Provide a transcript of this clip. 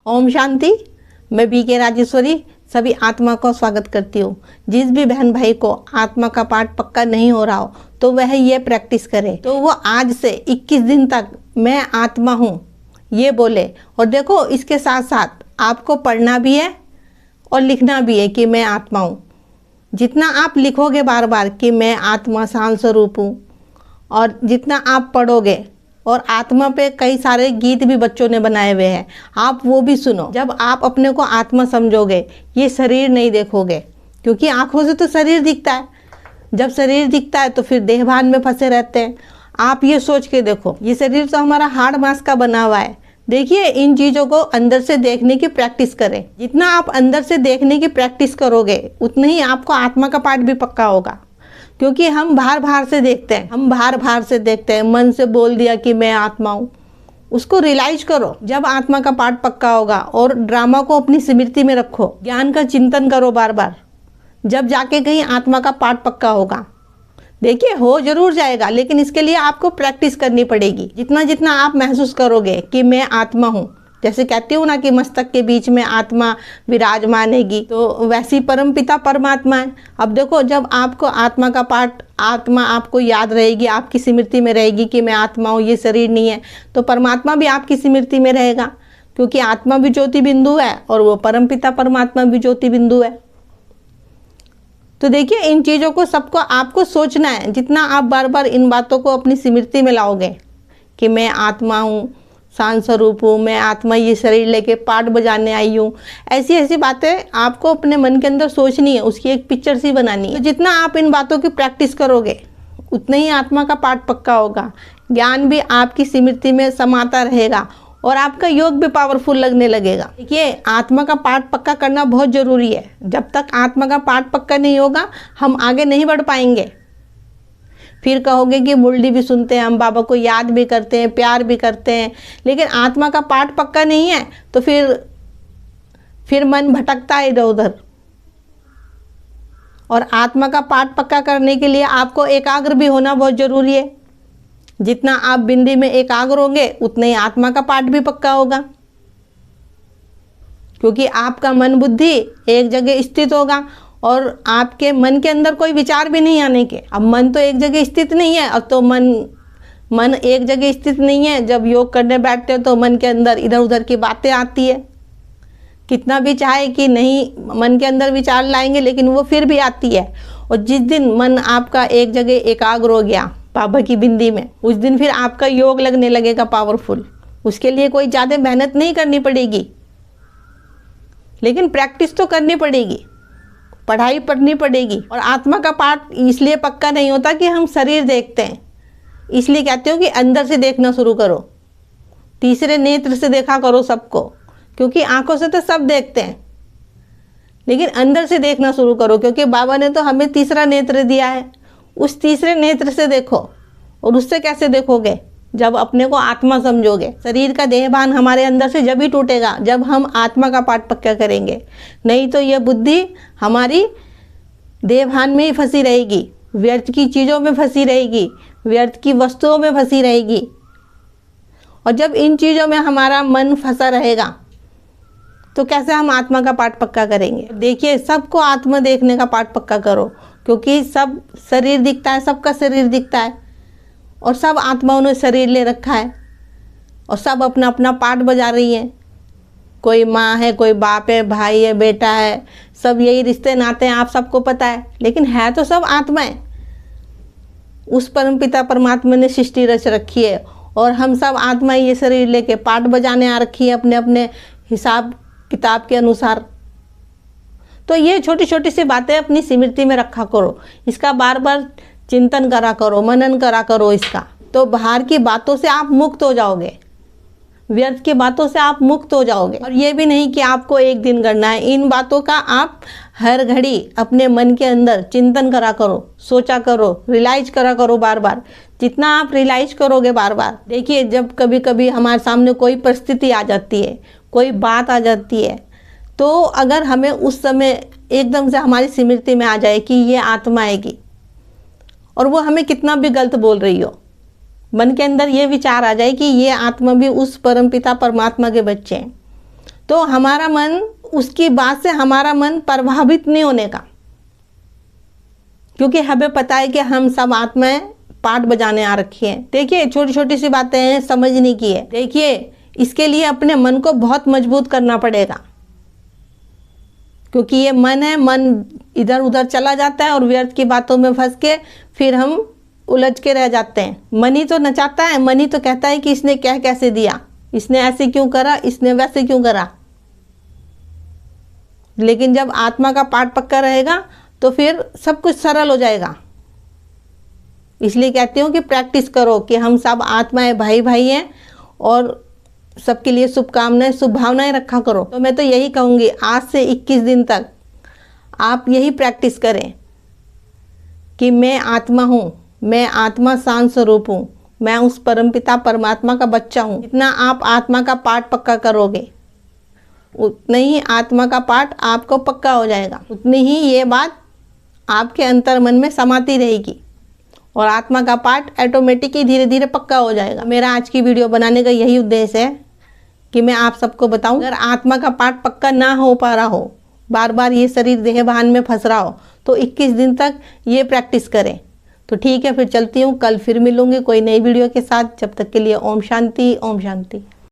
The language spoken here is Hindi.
ओम शांति। मैं बीके राजेश्वरी सभी आत्मा को स्वागत करती हूँ। जिस भी बहन भाई को आत्मा का पाठ पक्का नहीं हो रहा हो तो वह ये प्रैक्टिस करे, तो वो आज से 21 दिन तक मैं आत्मा हूँ ये बोले। और देखो, इसके साथ साथ आपको पढ़ना भी है और लिखना भी है कि मैं आत्मा हूँ। जितना आप लिखोगे बार बार कि मैं आत्मा शांत स्वरूप हूँ, और जितना आप पढ़ोगे, और आत्मा पे कई सारे गीत भी बच्चों ने बनाए हुए हैं, आप वो भी सुनो। जब आप अपने को आत्मा समझोगे, ये शरीर नहीं देखोगे, क्योंकि आंखों से तो शरीर दिखता है। जब शरीर दिखता है तो फिर देहभान में फंसे रहते हैं। आप ये सोच के देखो, ये शरीर तो हमारा हाड़ मांस का बना हुआ है। देखिए, इन चीज़ों को अंदर से देखने की प्रैक्टिस करें। जितना आप अंदर से देखने की प्रैक्टिस करोगे, उतना ही आपको आत्मा का पाठ भी पक्का होगा। क्योंकि हम बाहर से देखते हैं, मन से बोल दिया कि मैं आत्मा हूँ। उसको रियलाइज करो जब आत्मा का पाठ पक्का होगा। और ड्रामा को अपनी स्मृति में रखो, ज्ञान का चिंतन करो बार बार, जब जाके कहीं आत्मा का पाठ पक्का होगा। देखिए, हो जरूर जाएगा, लेकिन इसके लिए आपको प्रैक्टिस करनी पड़ेगी। जितना जितना आप महसूस करोगे कि मैं आत्मा हूँ, जैसे कहती हूँ ना कि मस्तक के बीच में आत्मा विराजमान हैगी, तो वैसी परमपिता परमात्मा है। अब देखो, जब आपको आत्मा का पाठ, आत्मा आपको याद रहेगी, आपकी स्मृति में रहेगी कि मैं आत्मा हूँ, ये शरीर नहीं है, तो परमात्मा भी आपकी स्मृति में रहेगा। क्योंकि आत्मा भी ज्योति बिंदु है और वो परमपिता परमात्मा भी ज्योति बिंदु है। तो देखिए, इन चीज़ों को सबको आपको सोचना है। जितना आप बार बार इन बातों को अपनी स्मृति में लाओगे कि मैं आत्मा हूँ, शांत स्वरूप हूँ, मैं आत्मा ये शरीर लेके पाठ बजाने आई हूँ, ऐसी ऐसी बातें आपको अपने मन के अंदर सोचनी है, उसकी एक पिक्चर सी बनानी है। तो जितना आप इन बातों की प्रैक्टिस करोगे, उतना ही आत्मा का पाठ पक्का होगा। ज्ञान भी आपकी स्मृति में समाता रहेगा और आपका योग भी पावरफुल लगने लगेगा। देखिए, आत्मा का पाठ पक्का करना बहुत ज़रूरी है। जब तक आत्मा का पाठ पक्का नहीं होगा, हम आगे नहीं बढ़ पाएंगे। फिर कहोगे कि मुरली भी सुनते हैं, हम बाबा को याद भी करते हैं, प्यार भी करते हैं, लेकिन आत्मा का पाठ पक्का नहीं है, तो फिर मन भटकता है इधर उधर। और आत्मा का पाठ पक्का करने के लिए आपको एकाग्र भी होना बहुत ज़रूरी है। जितना आप बिंदी में एकाग्र होंगे, उतना ही आत्मा का पाठ भी पक्का होगा। क्योंकि आपका मन बुद्धि एक जगह स्थित होगा और आपके मन के अंदर कोई विचार भी नहीं आने के। अब मन तो एक जगह स्थित नहीं है, अब तो मन एक जगह स्थित नहीं है। जब योग करने बैठते हो तो मन के अंदर इधर उधर की बातें आती है। कितना भी चाहे कि नहीं मन के अंदर विचार लाएंगे, लेकिन वो फिर भी आती है। और जिस दिन मन आपका एक जगह एकाग्र हो गया बाबा की बिंदी में, उस दिन फिर आपका योग लगने लगेगा पावरफुल। उसके लिए कोई ज़्यादा मेहनत नहीं करनी पड़ेगी, लेकिन प्रैक्टिस तो करनी पड़ेगी, पढ़ाई पढ़नी पड़ेगी। और आत्मा का पाठ इसलिए पक्का नहीं होता कि हम शरीर देखते हैं। इसलिए कहते हो कि अंदर से देखना शुरू करो, तीसरे नेत्र से देखा करो सबको। क्योंकि आंखों से तो सब देखते हैं, लेकिन अंदर से देखना शुरू करो। क्योंकि बाबा ने तो हमें तीसरा नेत्र दिया है, उस तीसरे नेत्र से देखो। और उससे कैसे देखोगे? जब अपने को आत्मा समझोगे। शरीर का देहभान हमारे अंदर से जब ही टूटेगा जब हम आत्मा का पाठ पक्का करेंगे। नहीं तो यह बुद्धि हमारी देहभान में ही फंसी रहेगी, व्यर्थ की चीज़ों में फंसी रहेगी, व्यर्थ की वस्तुओं में फंसी रहेगी। और जब इन चीज़ों में हमारा मन फंसा रहेगा तो कैसे हम आत्मा का पाठ पक्का करेंगे? देखिए, सबको आत्मा देखने का पाठ पक्का करो, क्योंकि सब शरीर दिखता है, सबका शरीर दिखता है, और सब आत्माओं ने शरीर ले रखा है, और सब अपना अपना पाठ बजा रही हैं। कोई माँ है, कोई बाप है, भाई है, बेटा है, सब यही रिश्ते नाते हैं, आप सबको पता है। लेकिन है तो सब आत्मा है। उस परमपिता परमात्मा ने सृष्टि रच रखी है, और हम सब आत्मा ये शरीर लेके पाठ बजाने आ रखी है अपने अपने हिसाब किताब के अनुसार। तो ये छोटी छोटी सी बातें अपनी स्मृति में रखा करो, इसका बार बार चिंतन करा करो, मनन करा करो इसका। तो बाहर की बातों से आप मुक्त हो जाओगे, व्यर्थ की बातों से आप मुक्त हो जाओगे। और ये भी नहीं कि आपको एक दिन करना है, इन बातों का आप हर घड़ी अपने मन के अंदर चिंतन करा करो, सोचा करो, रियलाइज करा करो बार बार। जितना आप रियलाइज करोगे बार बार, देखिए, जब कभी कभी हमारे सामने कोई परिस्थिति आ जाती है, कोई बात आ जाती है, तो अगर हमें उस समय एकदम से हमारी स्मृति में आ जाए कि ये आत्मा आएगी, और वो हमें कितना भी गलत बोल रही हो, मन के अंदर ये विचार आ जाए कि ये आत्मा भी उस परमपिता परमात्मा के बच्चे हैं, तो हमारा मन, उसकी बात से हमारा मन प्रभावित नहीं होने का, क्योंकि हमें पता है कि हम सब आत्माएं पाठ बजाने आ रखी हैं। देखिए छोटी छोटी सी बातें हैं, समझने की है। देखिए इसके लिए अपने मन को बहुत मजबूत करना पड़ेगा, क्योंकि ये मन है, मन इधर उधर चला जाता है और व्यर्थ की बातों में फंस के फिर हम उलझ के रह जाते हैं। मन ही तो नचाता है, मन ही तो कहता है कि इसने क्या कैसे दिया, इसने ऐसे क्यों करा, इसने वैसे क्यों करा। लेकिन जब आत्मा का पाठ पक्का रहेगा तो फिर सब कुछ सरल हो जाएगा। इसलिए कहती हूँ कि प्रैक्टिस करो कि हम सब आत्माएं भाई भाई हैं और सबके लिए शुभकामनाएं, शुभ भावनाएं रखा करो। तो मैं तो यही कहूँगी, आज से 21 दिन तक आप यही प्रैक्टिस करें कि मैं आत्मा हूँ, मैं आत्मा शांत स्वरूप हूँ, मैं उस परमपिता परमात्मा का बच्चा हूँ। जितना आप आत्मा का पाठ पक्का करोगे उतना ही आत्मा का पाठ आपको पक्का हो जाएगा, उतनी ही ये बात आपके अंतर मन में समाती रहेगी और आत्मा का पाठ ऑटोमेटिक ही धीरे धीरे पक्का हो जाएगा। मेरा आज की वीडियो बनाने का यही उद्देश्य है कि मैं आप सबको बताऊं, अगर आत्मा का पाठ पक्का ना हो पा रहा हो, बार बार ये शरीर देह भान में फंस रहा हो, तो 21 दिन तक ये प्रैक्टिस करें। तो ठीक है, फिर चलती हूँ, कल फिर मिलूंगी कोई नई वीडियो के साथ। जब तक के लिए ओम शांति, ओम शांति।